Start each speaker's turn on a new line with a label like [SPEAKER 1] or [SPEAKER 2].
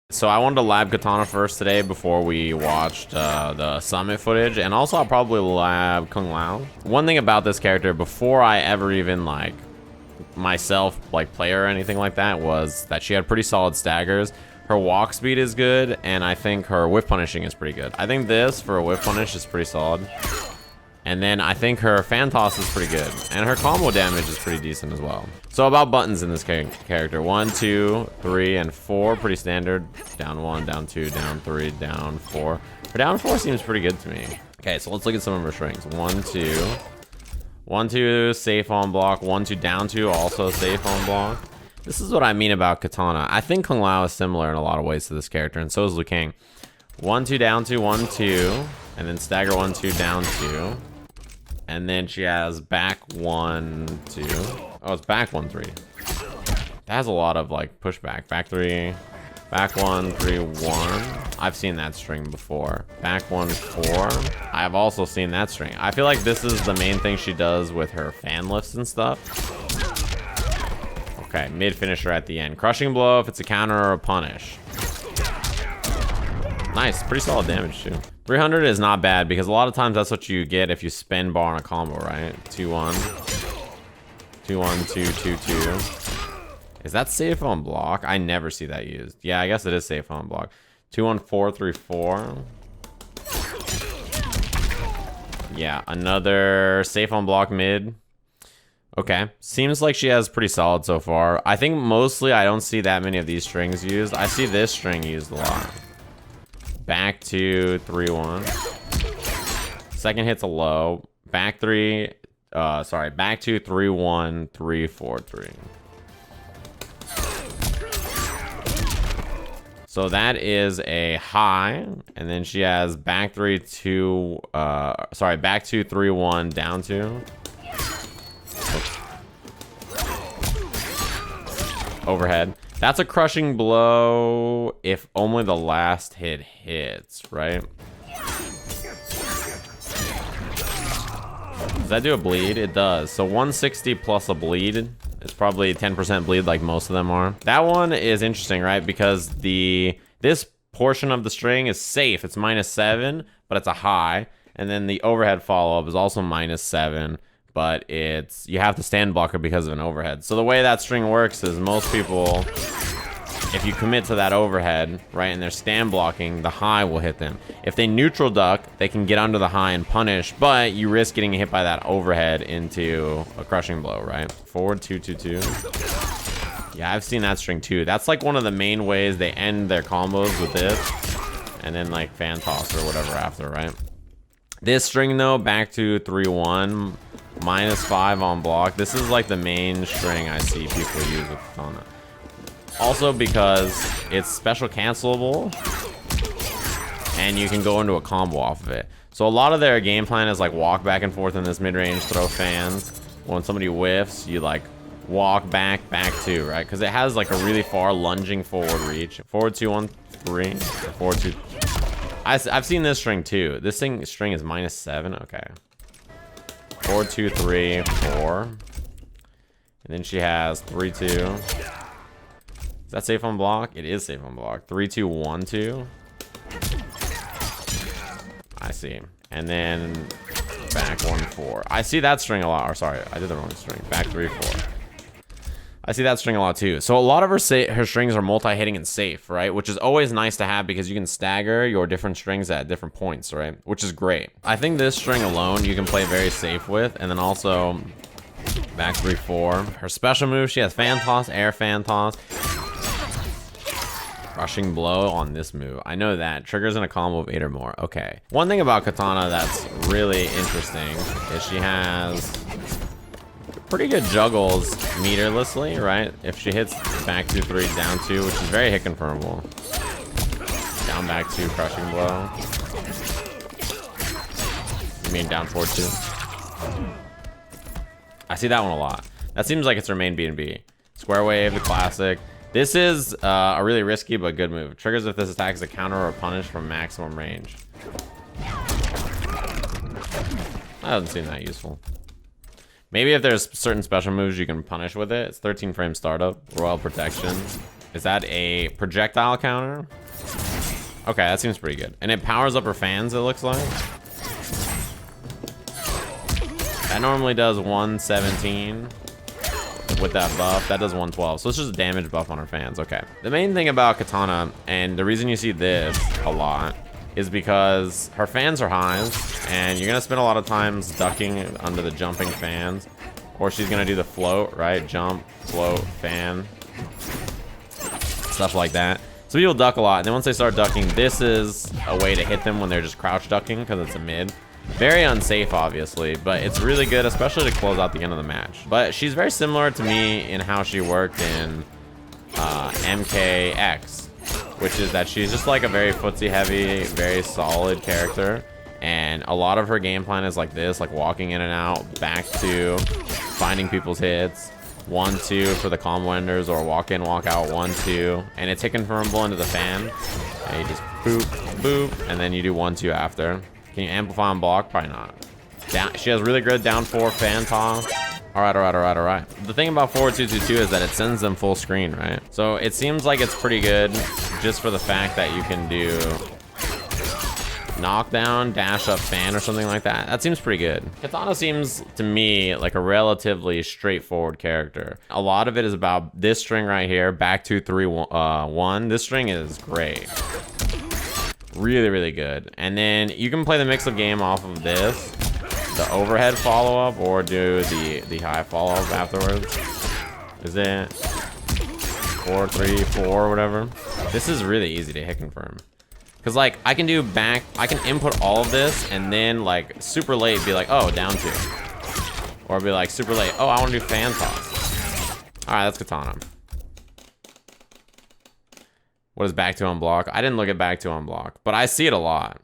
[SPEAKER 1] So I wanted to lab Kitana first today before we watched the summit footage, and also I'll probably lab Kung Lao. One thing about this character, before I ever even like myself like play her or anything like that, was that she had pretty solid staggers. Her walk speed is good, and I think her whiff punishing is pretty good. I think this for a whiff punish is pretty solid. And then I think her fan toss is pretty good. And her combo damage is pretty decent as well. So about buttons in this character. 1, 2, 3, and 4. Pretty standard. Down 1, down 2, down 3, down 4. Her down 4 seems pretty good to me. Okay, so let's look at some of her strings. 1, 2. 1, 2, safe on block. 1, 2, down 2, also safe on block. This is what I mean about Kitana. I think Kung Lao is similar in a lot of ways to this character, and so is Liu Kang. 1, 2, down 2, 1, 2. And then stagger 1, 2, down 2. And then she has back 1, 2. Oh, it's back 1, 3. That has a lot of like pushback. Back 3, back 1, 3, 1. I've seen that string before. Back 1, 4. I've also seen that string. I feel like this is the main thing she does with her fan lifts and stuff. Okay, mid finisher at the end. Crushing blow if it's a counter or a punish. Nice, pretty solid damage too. 300 is not bad because a lot of times that's what you get if you spin bar on a combo, right? 2, 1. 2, 1, 2, 2, 2. Is that safe on block? I never see that used. Yeah, I guess it is safe on block. 2, 1, 4, 3, 4. Yeah, another safe on block mid. Okay, seems like she has pretty solid so far. I think mostly I don't see that many of these strings used. I see this string used a lot. Back 2, 3, 1. Second hit's a low. Back 3, back 2, 3, 1, 3, 4, 3. So that is a high, and then she has back 3, 2, back 2, 3, 1, down 2. Overhead. That's a crushing blow if only the last hit hits, right? Does that do a bleed? It does. So 160 plus a bleed. It's probably 10% bleed like most of them are. That one is interesting, right? Because this portion of the string is safe. It's -7, but it's a high. And then the overhead follow-up is also -7. But you have to stand blocker because of an overhead. So the way that string works is most people, if you commit to that overhead, right, and they're stand blocking, the high will hit them. If they neutral duck, they can get under the high and punish, but you risk getting hit by that overhead into a crushing blow, right? Forward 2, 2, 2. Yeah, I've seen that string too. That's like one of the main ways they end their combos with this, and then like fan toss or whatever after, right? This string though, back to 3, 1. -5 on block. This is like the main string I see people use with Kitana. Also because it's special cancelable and you can go into a combo off of it. So a lot of their game plan is like walk back and forth in this mid-range, throw fans. When somebody whiffs, you like walk back 2, right? Because it has like a really far lunging forward reach. Forward 2, 1, 3. Forward 2. I've seen this string too. This string is -7. Okay. 4, 2, 3, 4. And then she has 3, 2. Is that safe on block? It is safe on block. 3, 2, 1, 2. I see. And then back 1, 4. I see that string a lot. Or sorry, I did the wrong string. Back 3, 4. I see that string a lot too. So a lot of her strings are multi-hitting and safe, right? Which is always nice to have because you can stagger your different strings at different points, right? Which is great. I think this string alone you can play very safe with. And then also back 3, 4. Her special move, she has fan toss, air fan toss. Crushing blow on this move. I know that. Triggers in a combo of 8 or more. Okay. One thing about Kitana that's really interesting is she has pretty good juggles meterlessly, right? If she hits back 2, 3, down 2, which is very hit confirmable. Down back 2, crushing blow. You mean down 4, 2? I see that one a lot. That seems like it's her main B&B. Square wave, the classic. This is a really risky but good move. Triggers if this attack is a counter or a punish from maximum range. That doesn't seem that useful. Maybe if there's certain special moves you can punish with it. It's 13 frame startup. Royal protection Is that a projectile counter? Okay, that seems pretty good. And it powers up her fans, it looks like. That normally does 117 with that buff. That does 112. So it's just a damage buff on her fans. Okay. The main thing about Kitana, and the reason you see this a lot, is because her fans are highs, and you're gonna spend a lot of times ducking under the jumping fans, or she's gonna do the float, right? Jump, float, fan, stuff like that. So people duck a lot, and then once they start ducking, this is a way to hit them when they're just crouch ducking, because it's a mid. Very unsafe, obviously, but it's really good, especially to close out the end of the match. But she's very similar to me in how she worked in MKX, which is that she's just like a very footsie heavy, very solid character. And a lot of her game plan is like this, like walking in and out, back two, finding people's hits, 1-2 for the combo enders, or walk in, walk out, 1-2. And it's hit confirmable into the fan. And you just boop, boop, and then you do 1-2 after. Can you amplify on block? Probably not. Down, she has really good down 4 fan toss. All right. The thing about forward 2-2-2 is that it sends them full screen, right? So it seems like it's pretty good just for the fact that you can do knockdown, dash up fan or something like that. That seems pretty good. Kitana seems to me like a relatively straightforward character. A lot of it is about this string right here, back 2, 3, 1. This string is great. Really, really good. And then you can play the mix-up game off of this, the overhead follow-up, or do the high follow-up afterwards. Is it 4, 3, 4, whatever? This is really easy to hit confirm. Because, like, I can do back, I can input all of this, and then, like, super late be like, oh, down 2. Or be like, super late, oh, I want to do fan toss. Alright, that's Kitana. What is back 2 on block? I didn't look at back 2 on block, but I see it a lot.